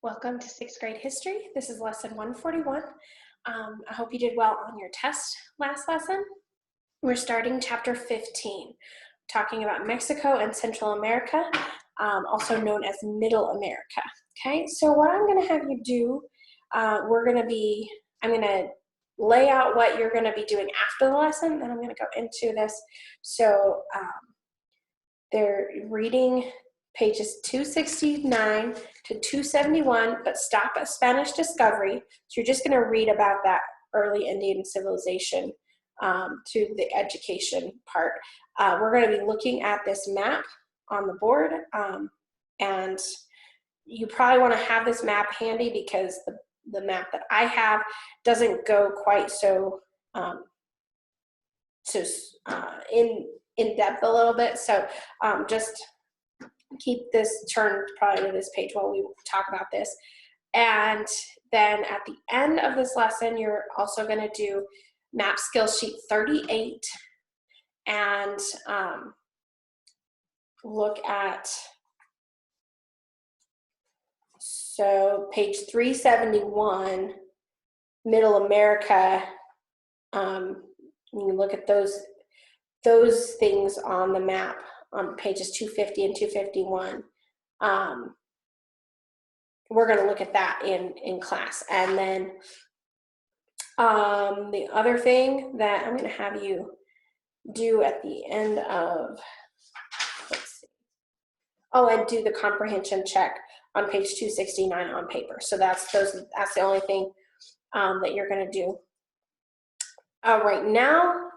Welcome to 6th grade history. This is lesson 141. I hope you did well on your test last lesson. We're starting chapter 15, talking about Mexico and Central America, also known as Middle America. Okay, so what I'm going to have you do, I'm going to lay out what you're going to be doing after the lesson, then I'm going to go into this. So they're reading pages 269 to 271, but stop at Spanish discovery. So you're just going to read about that early Indian civilization to the education part. We're going to be looking at this map on the board, and you probably want to have this map handy because the map that I have doesn't go quite so in depth a little bit. So just keep this turned probably to this page while we talk about this. And then at the end of this lesson, you're also going to do map skill sheet 38 and look at, so page 371, Middle America. You can look at those things on the map on pages 250 and 251. We're going to look at that in class. And then the other thing that I'm going to have you do at the end of, let's see, and do the comprehension check on page 269 on paper. So that's the only thing that you're going to do. Right now,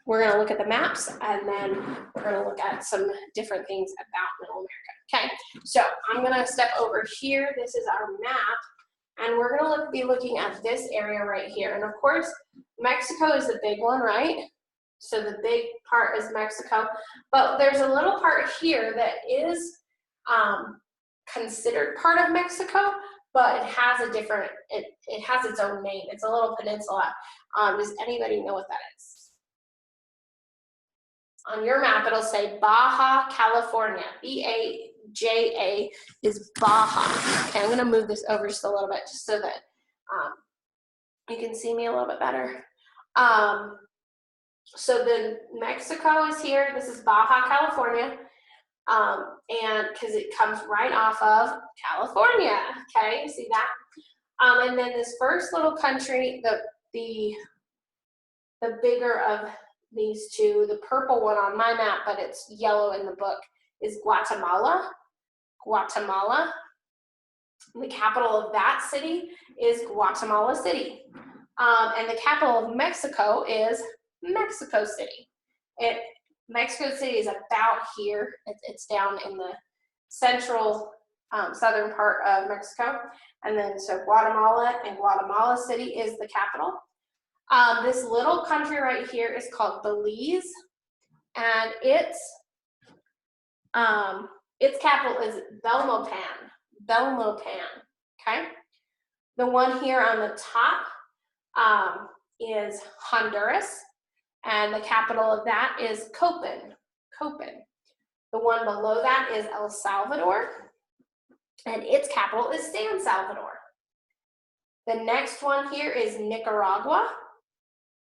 we're going to look at the maps, and then we're going to look at some different things about Middle America. Okay, so I'm going to step over here. This is our map, and we're going to be looking at this area right here. And of course, Mexico is the big one, right? So the big part is Mexico, but there's a little part here that is considered part of Mexico, but it has a different, it has its own name. It's a little peninsula. Does anybody know what that is? On your map, it'll say Baja, California. B-A-J-A is Baja. Okay, I'm going to move this over just a little bit just so that you can see me a little bit better. So then Mexico is here. This is Baja, California. And because it comes right off of California. Okay, you see that? And then this first little country, the bigger of these two, the purple one on my map, but it's yellow in the book, is Guatemala. Guatemala. The capital of that city is Guatemala City. And the capital of Mexico is Mexico City. Mexico City is about here. It's down in the central southern part of Mexico. And then so Guatemala and Guatemala City is the capital. This little country right here is called Belize, and its capital is Belmopan. Belmopan. Okay. The one here on the top is Honduras, and the capital of that is Copan. Copan. The one below that is El Salvador, and its capital is San Salvador. The next one here is Nicaragua.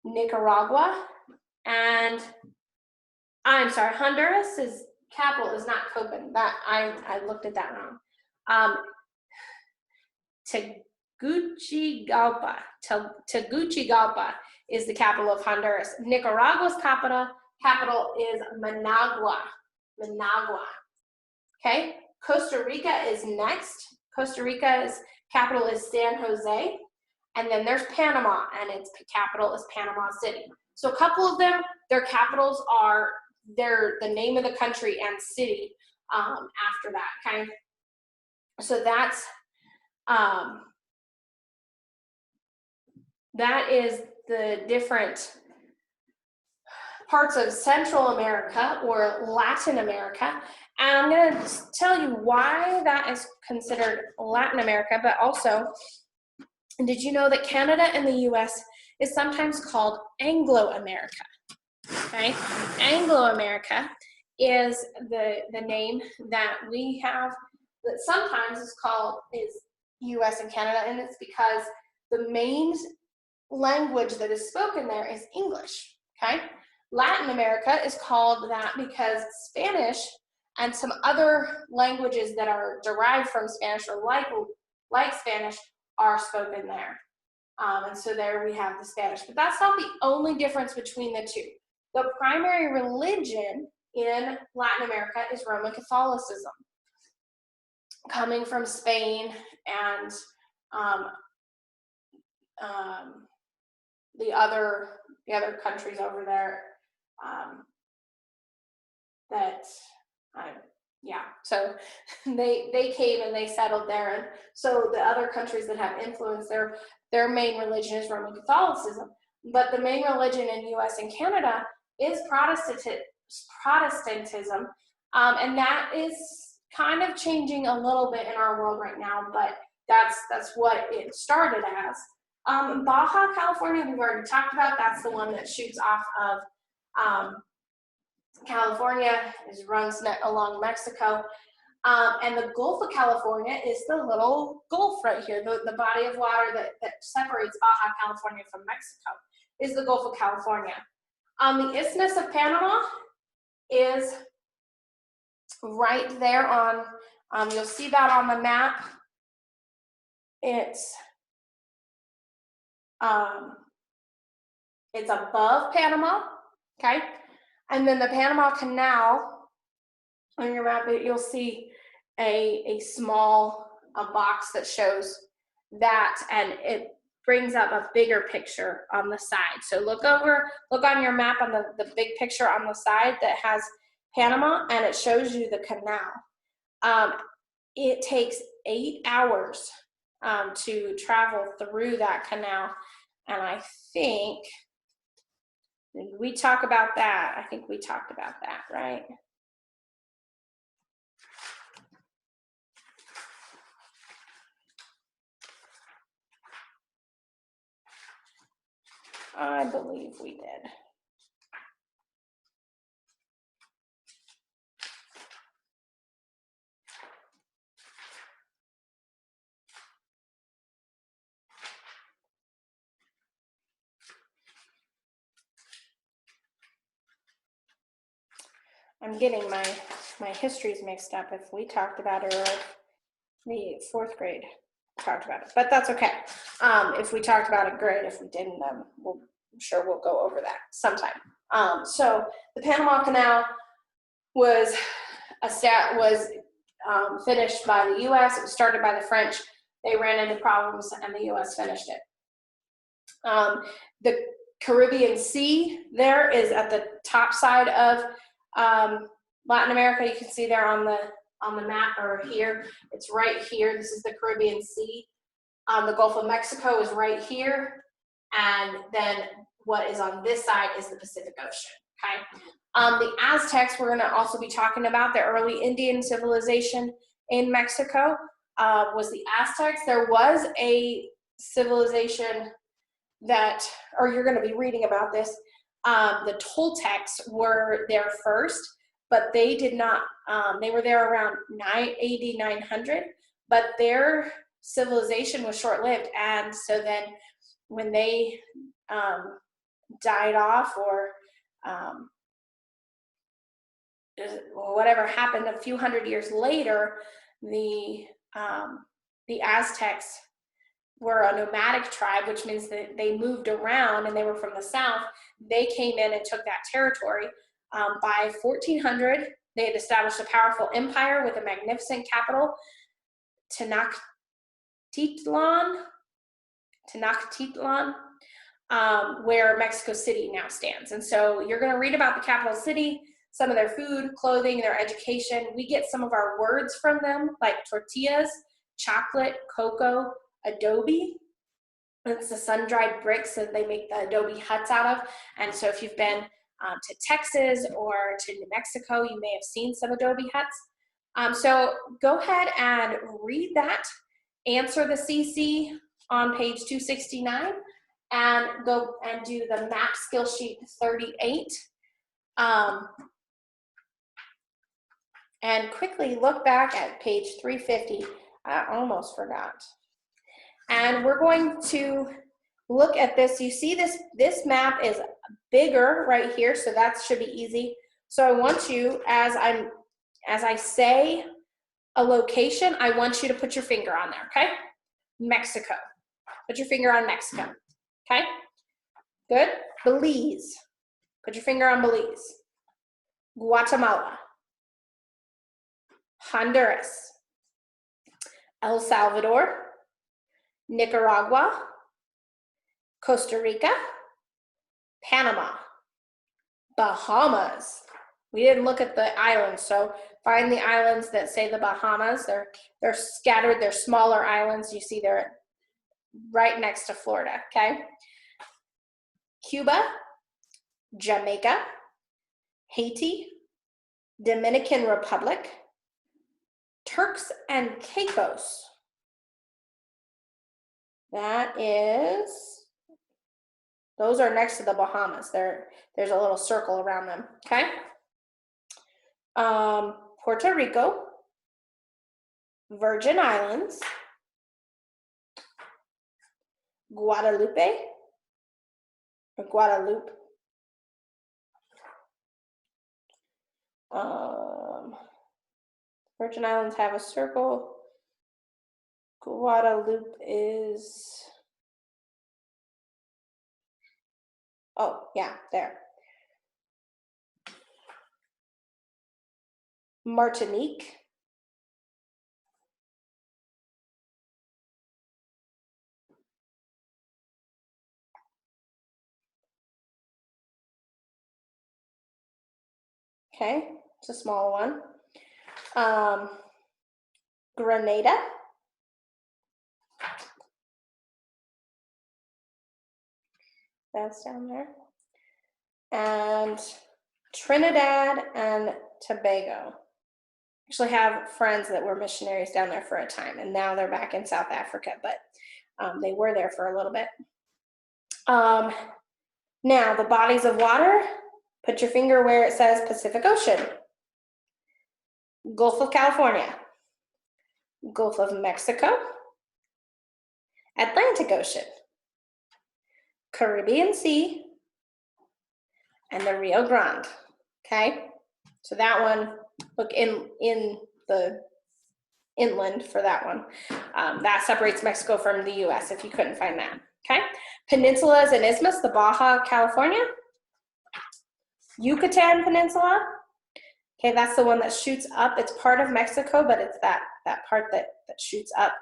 Nicaragua, and I'm sorry, Honduras's capital is not Copan. That I looked at that wrong. Tegucigalpa. Tegucigalpa is the capital of Honduras. Nicaragua's capital is Managua. Managua. Okay. Costa Rica is next. Costa Rica's capital is San Jose. And then there's Panama, and its capital is Panama City. So a couple of them, their capitals are the name of the country and city after that, okay? So that's, that is the different parts of Central America or Latin America. And I'm going to tell you why that is considered Latin America, but also, did you know that Canada and the US is sometimes called Anglo-America? Okay, Anglo-America is the name that we have that sometimes is US and Canada, and it's because the main language that is spoken there is English, okay? Latin America is called that because Spanish and some other languages that are derived from Spanish or like Spanish are spoken there. And so there we have the Spanish, but that's not the only difference between the two. The primary religion in Latin America is Roman Catholicism, coming from Spain and the other countries over there so they came and they settled there, and so the other countries that have influence, their main religion is Roman Catholicism, but the main religion in US and Canada is Protestantism, and that is kind of changing a little bit in our world right now, but that's what it started as. Baja California, we've already talked about. That's the one that shoots off of California, runs along Mexico. And the Gulf of California is the little gulf right here, the body of water that separates Baja California from Mexico is the Gulf of California. The Isthmus of Panama is right there on, you'll see that on the map. It's above Panama, okay? And then the Panama Canal, on your map, you'll see a small box that shows that, and it brings up a bigger picture on the side. So look on your map on the big picture on the side that has Panama, and it shows you the canal. It takes 8 hours to travel through that canal, and I think, did we talk about that? I think we talked about that, right? I believe we did. I'm getting my histories mixed up if we talked about it or if the 4th grade talked about it, but that's okay. If we talked about it, great. If we didn't, I'm sure we'll go over that sometime. So the Panama Canal was finished by the U.S. It was started by the French. They ran into problems, and the U.S. finished it. The Caribbean Sea there is at the top side of Latin America. You can see there on the map, or here. It's right here. This is the Caribbean Sea. The Gulf of Mexico is right here, and then what is on this side is the Pacific Ocean. Okay. The Aztecs, we're going to also be talking about. The early Indian civilization in Mexico was the Aztecs. There was a civilization that, or you're going to be reading about this. The Toltecs were there first, but they did not, they were there around AD 900, but their civilization was short-lived. And so then when they died off, or whatever happened a few hundred years later, the Aztecs were a nomadic tribe, which means that they moved around and they were from the south. They came in and took that territory. By 1400, they had established a powerful empire with a magnificent capital, Tenochtitlan, where Mexico City now stands. And so you're going to read about the capital city, some of their food, clothing, their education. We get some of our words from them, like tortillas, chocolate, cocoa, adobe. It's the sun-dried bricks that they make the adobe huts out of. And so if you've been to Texas or to New Mexico, you may have seen some adobe huts. So go ahead and read that, answer the CC on page 269, and go and do the map skill sheet 38. And quickly look back at page 350. I almost forgot. And we're going to look at this. You see this map is bigger right here, so that should be easy. So I want you, as I say a location, I want you to put your finger on there, okay? Mexico. Put your finger on Mexico, okay? Good. Belize. Put your finger on Belize. Guatemala. Honduras. El Salvador. Nicaragua. Costa Rica. Panama. Bahamas. We didn't look at the islands, so find the islands that say the Bahamas. They're scattered, they're smaller islands. You see they're right next to Florida, okay? Cuba, Jamaica, Haiti, Dominican Republic, Turks and Caicos. Those are next to the Bahamas. There's a little circle around them, okay? Puerto Rico, Virgin Islands, Guadalupe, or Guadalupe, Virgin Islands have a circle. Guadalupe is, oh yeah, there. Martinique, okay, it's a small one. Grenada, that's down there, and Trinidad and Tobago. Actually have friends that were missionaries down there for a time, and now they're back in South Africa, but they were there for a little bit. Now, the bodies of water, put your finger where it says Pacific Ocean. Gulf of California, Gulf of Mexico, Atlantic Ocean, Caribbean Sea, and the Rio Grande, okay? So that one, look in the inland for that one. That separates Mexico from the US if you couldn't find that, okay? Peninsulas and isthmus, the Baja, California. Yucatan Peninsula, okay, that's the one that shoots up. It's part of Mexico, but it's that part that shoots up.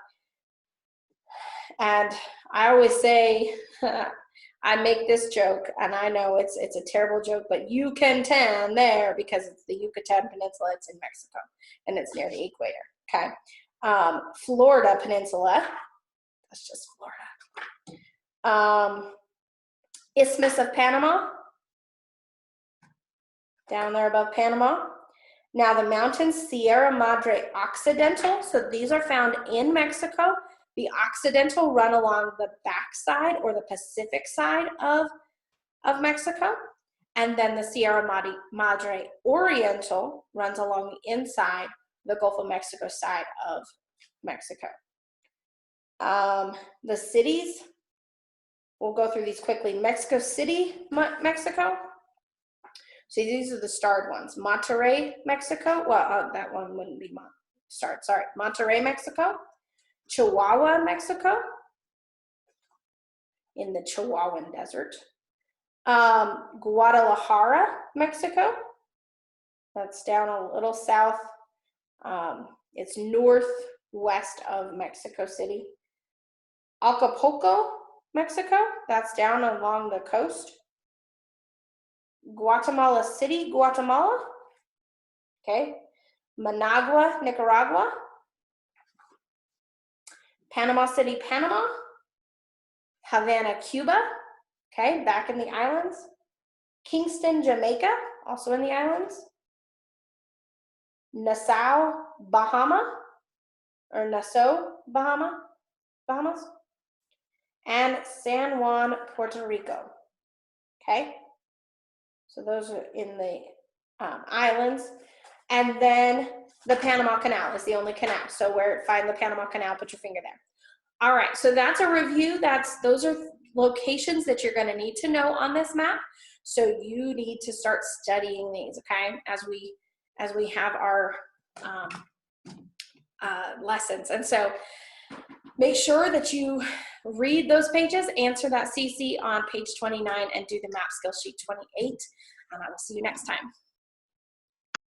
And I always say, I make this joke, and I know it's a terrible joke, but you can tan there because it's the Yucatan Peninsula. It's in Mexico, and it's near the equator, okay? Florida Peninsula, that's just Florida. Isthmus of Panama, down there above Panama. Now the mountains, Sierra Madre Occidental, so these are found in Mexico. The Occidental run along the backside or the Pacific side of Mexico. And then the Sierra Madre Oriental runs along the inside, the Gulf of Mexico side of Mexico. The cities, we'll go through these quickly. Mexico City, Mexico. So these are the starred ones. Monterrey, Mexico. Well, that one wouldn't be starred, sorry. Monterrey, Mexico. Chihuahua, Mexico. In the Chihuahuan Desert. Guadalajara, Mexico. That's down a little south. It's northwest of Mexico City. Acapulco, Mexico. That's down along the coast. Guatemala City, Guatemala. Okay. Managua, Nicaragua. Panama City, Panama. Havana, Cuba. Okay, back in the islands. Kingston, Jamaica, also in the islands. Nassau, Bahamas. Bahamas. And San Juan, Puerto Rico. Okay. So those are in the islands. And then the Panama Canal is the only canal. So find the Panama Canal, put your finger there. All right, so that's a review. Those are locations that you're going to need to know on this map. So you need to start studying these, okay, as we have our lessons. And so make sure that you read those pages, answer that CC on page 29, and do the map skill sheet 28. And I will see you next time.